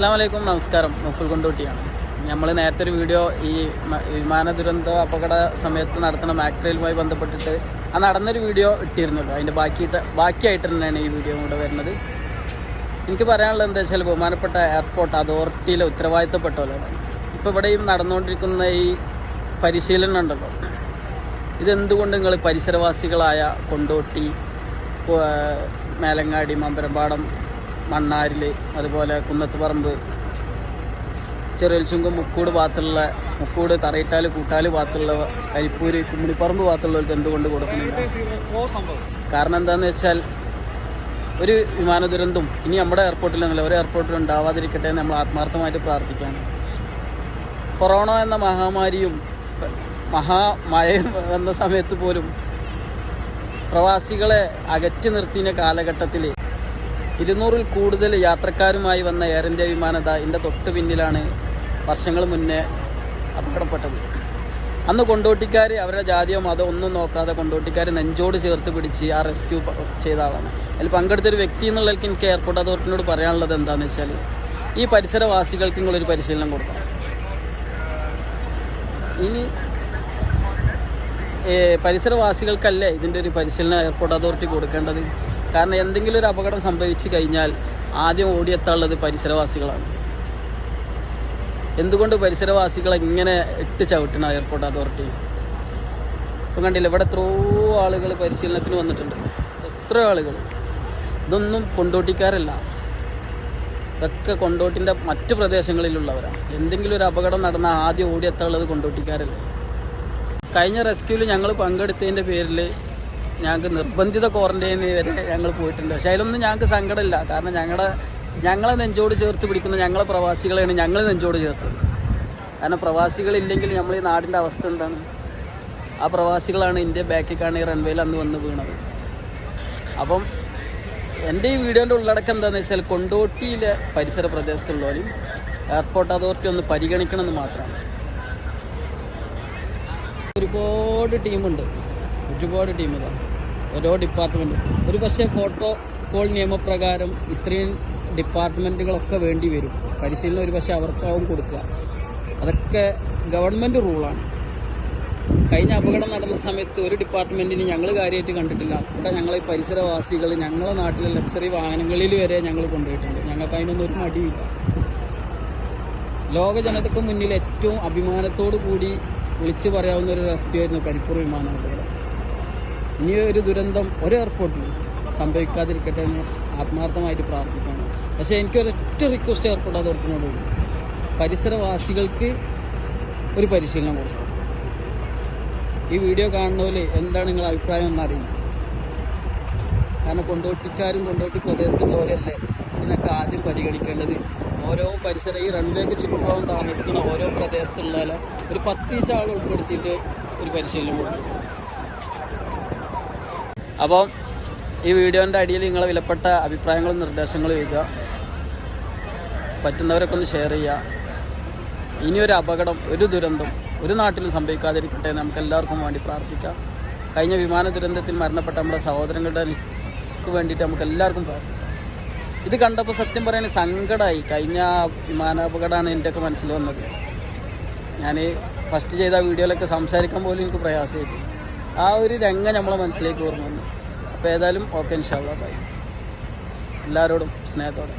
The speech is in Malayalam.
അസ്സലാമു അലൈക്കും, നമസ്കാരം. മുഫുൽ കൊണ്ടോട്ടിയാണ്. നമ്മൾ നേരത്തെ ഒരു വീഡിയോ ഈ വിമാന ദുരന്ത അപകട സമയത്ത് നടത്തുന്ന മാക്ട്രയിലുമായി ബന്ധപ്പെട്ടിട്ട് ആ നടന്നൊരു വീഡിയോ ഇട്ടിരുന്നല്ലോ. അതിൻ്റെ ബാക്കിയായിട്ട് തന്നെയാണ് ഈ വീഡിയോ കൂടെ വരുന്നത്. എനിക്ക് പറയാനുള്ളത് എന്താ വെച്ചാൽ, ബഹുമാനപ്പെട്ട എയർപോർട്ട് അതോറിറ്റിയിലെ ഉത്തരവാദിത്തപ്പെട്ടല്ലോ. ഇപ്പോൾ ഇവിടെ നടന്നുകൊണ്ടിരിക്കുന്ന ഈ പരിശീലനം ഉണ്ടല്ലോ, ഇതെന്തുകൊണ്ട് നിങ്ങൾ പരിസരവാസികളായ കൊണ്ടോട്ടി, മേലങ്ങാടി, മമ്പരമ്പാടം, മണ്ണാരിൽ, അതുപോലെ കുന്നത്തുപറമ്പ്, ചെറിയൽച്ചുങ്കം, മുക്കൂട്, തറയിട്ടാൽ, കൂട്ടാൽ ഭാഗത്തുള്ള കരിപ്പൂര്, കുമ്മിണിപ്പറമ്പ് ഭാഗത്തുള്ളവർക്ക് എന്തുകൊണ്ട് കൊടുക്കുന്നില്ല? കാരണം എന്താണെന്ന് വെച്ചാൽ, ഒരു വിമാന ദുരന്തം ഇനി നമ്മുടെ എയർപോർട്ടിലൊന്നുമില്ല, ഒരു എയർപോർട്ടിൽ ഉണ്ടാവാതിരിക്കട്ടെ എന്ന് നമ്മൾ ആത്മാർത്ഥമായിട്ട് പ്രാർത്ഥിക്കുകയാണ്. കൊറോണ എന്ന മഹാമാരിയും മഹാമഴയും വന്ന സമയത്ത് പോലും പ്രവാസികളെ അകറ്റി നിർത്തിയ കാലഘട്ടത്തിൽ 200-ൽ കൂടുതൽ യാത്രക്കാരുമായി വന്ന എയർ ഇന്ത്യ വിമാനത ഇതിൻ്റെ തൊട്ട് പിന്നിലാണ് വർഷങ്ങൾ മുന്നേ അപകടപ്പെട്ടത്. അന്ന് കൊണ്ടോട്ടിക്കാർ അവരുടെ ജാതിയോ മതം ഒന്നും നോക്കാതെ കൊണ്ടോട്ടിക്കാർ നെഞ്ചോട് ചേർത്ത് പിടിച്ച് ആ റെസ്ക്യൂ ചെയ്ത ആളാണ്. അതിൽ പങ്കെടുത്തൊരു വ്യക്തി എന്നുള്ളതിൽ എനിക്ക് എയർപോർട്ട് അതോറിറ്റിനോട് പറയാനുള്ളത് എന്താണെന്ന് വെച്ചാൽ, ഈ പരിസരവാസികൾക്ക് നിങ്ങളൊരു പരിശീലനം കൊടുക്കണം. ഇനി പരിസരവാസികൾക്കല്ലേ ഇതിൻ്റെ ഒരു പരിശീലനം എയർപോർട്ട് അതോറിറ്റി കൊടുക്കേണ്ടത്? കാരണം എന്തെങ്കിലും ഒരു അപകടം സംഭവിച്ചു കഴിഞ്ഞാൽ ആദ്യം ഓടിയെത്താനുള്ളത് പരിസരവാസികളാണ്. എന്തുകൊണ്ട് പരിസരവാസികളെ ഇങ്ങനെ ഇട്ട് ചവിട്ടണം എയർപോർട്ട് അതോറിറ്റി? ഇപ്പം കണ്ടില്ല, ഇവിടെ എത്രയോ ആളുകൾ പരിശീലനത്തിന് വന്നിട്ടുണ്ട്. എത്രയോ ആളുകൾ. ഇതൊന്നും കൊണ്ടോട്ടിക്കാരല്ല, ഇതൊക്കെ കൊണ്ടോട്ടിൻ്റെ മറ്റു പ്രദേശങ്ങളിലുള്ളവരാണ്. എന്തെങ്കിലും ഒരു അപകടം നടന്നാൽ ആദ്യം ഓടിയെത്താനുള്ളത് കൊണ്ടോട്ടിക്കാരല്ല. കഴിഞ്ഞ റെസ്ക്യൂവിൽ ഞങ്ങൾ പങ്കെടുത്തതിൻ്റെ പേരിൽ ഞങ്ങൾക്ക് നിർബന്ധിത ക്വാറന്റൈൻ വരെ ഞങ്ങൾ പോയിട്ടുണ്ട്. പക്ഷേ അതിലൊന്നും ഞങ്ങൾക്ക് സങ്കടമില്ല. കാരണം ഞങ്ങളെ നെഞ്ചോട് ചേർത്ത് പിടിക്കുന്ന ഞങ്ങളെ പ്രവാസികളെയാണ് ഞങ്ങൾ നെഞ്ചോട് ചേർത്തത്. കാരണം പ്രവാസികളില്ലെങ്കിൽ നമ്മൾ ഈ നാടിൻ്റെ അവസ്ഥ എന്താണ്? ആ പ്രവാസികളാണ് ഇന്ത്യ ബാക്കിക്കാണ് ഈ റൺവേയിൽ അന്ന് വന്ന് വീണത്. അപ്പം എൻ്റെ ഈ വീഡിയോൻ്റെ ഉള്ളടക്കം എന്താണെന്ന് വെച്ചാൽ, കൊണ്ടോട്ടിയിലെ പരിസര പ്രദേശത്തുള്ളവരും എയർപോർട്ട് അതോറിറ്റി ഒന്ന് പരിഗണിക്കണമെന്ന് മാത്രമാണ്. ഒരുപാട് ടീമുണ്ട്, ഒരുപാട് ടീം. ഇതാണ് ഓരോ ഡിപ്പാർട്ട്മെൻറ്റ്. ഒരു പക്ഷേ പ്രോട്ടോകോൾ നിയമപ്രകാരം ഇത്രയും ഡിപ്പാർട്ട്മെൻറ്റുകളൊക്കെ വേണ്ടി വരും. പരിശീലനം ഒരു പക്ഷേ അവർക്കാവും കൊടുക്കുക. അതൊക്കെ ഗവൺമെൻറ് റൂളാണ്. കഴിഞ്ഞ അപകടം നടന്ന സമയത്ത് ഒരു ഡിപ്പാർട്ട്മെൻറ്റിന് ഞങ്ങൾ കാര്യമായിട്ട് കണ്ടിട്ടില്ല. ഇവിടെ ഞങ്ങളെ പരിസരവാസികൾ ഞങ്ങളെ നാട്ടിലെ ലക്ഷറി വാഹനങ്ങളിൽ വരെ ഞങ്ങൾ കൊണ്ടുപോയിട്ടുണ്ട്. ഞങ്ങൾക്ക് അതിനൊന്നും ഒരു മടിയില്ല. ലോക ജനതയ്ക്ക് മുന്നിൽ ഏറ്റവും അഭിമാനത്തോടു കൂടി വിളിച്ചു പറയാവുന്ന ഒരു റെസ്ക്യൂ ആയിരുന്നു കരിപ്പൂർ വിമാനാപകടം. ഇനി ഒരു ദുരന്തം ഒരു എയർപോർട്ടിൽ സംഭവിക്കാതിരിക്കട്ടെ എന്ന് ആത്മാർത്ഥമായിട്ട് പ്രാർത്ഥിക്കണം. പക്ഷേ എനിക്കൊരൊറ്റ റിക്വസ്റ്റ് എയർപോർട്ട് അതോറിറ്റിനോടുണ്ട്, പരിസരവാസികൾക്ക് ഒരു പരിശീലനം കൊടുക്കണം. ഈ വീഡിയോ കാണുന്നവര് എന്താണ് നിങ്ങളുടെ അഭിപ്രായം എന്നറിയില്ല. കാരണം കൊണ്ടോട്ടി പ്രദേശത്തുള്ളവരല്ലേ ഇതിനൊക്കെ ആദ്യം പരിഗണിക്കേണ്ടത്. ഓരോ ഈ റൺവേക്ക് ചുറ്റുപാടും താമസിക്കുന്ന ഓരോ പ്രദേശത്തുള്ള ഒരു 10 ആൾ ഉൾപ്പെടുത്തിയിട്ട് ഒരു പരിശീലനം കൊടുക്കും. അപ്പം ഈ വീഡിയോൻ്റെ അടിയിൽ നിങ്ങളെ വിലപ്പെട്ട അഭിപ്രായങ്ങളും നിർദ്ദേശങ്ങളും എഴുതുക. പറ്റുന്നവരൊക്കെ ഒന്ന് ഷെയർ ചെയ്യുക. ഇനിയൊരു അപകടം, ഒരു ദുരന്തം ഒരു നാട്ടിലും സംഭവിക്കാതിരിക്കട്ടെ എന്ന് നമുക്ക് എല്ലാവർക്കും വേണ്ടി പ്രാർത്ഥിക്കാം. കഴിഞ്ഞ വിമാന ദുരന്തത്തിൽ മരണപ്പെട്ട നമ്മുടെ സഹോദരങ്ങളുടെ വേണ്ടിയിട്ട് നമുക്ക് എല്ലാവർക്കും പ്രാർത്ഥിക്കാം. ഇത് കണ്ടപ്പോൾ സത്യം പറയാൻ സങ്കടമായി. കഴിഞ്ഞ വിമാനാപകടമാണ് എൻ്റെയൊക്കെ മനസ്സിൽ വന്നത്. ഞാൻ ഫസ്റ്റ് ചെയ്ത വീഡിയോയിലൊക്കെ സംസാരിക്കാൻ പോലും എനിക്ക് പ്രയാസമായിട്ട്. ആ ഒരു രംഗം നമ്മളെ മനസ്സിലേക്ക് ഓർമ്മ വന്നു. അപ്പോൾ ഏതായാലും ഓക്കെ, ഇൻഷാ അല്ലാഹ്, ബൈ. എല്ലാവരോടും സ്നേഹത്തോടെ.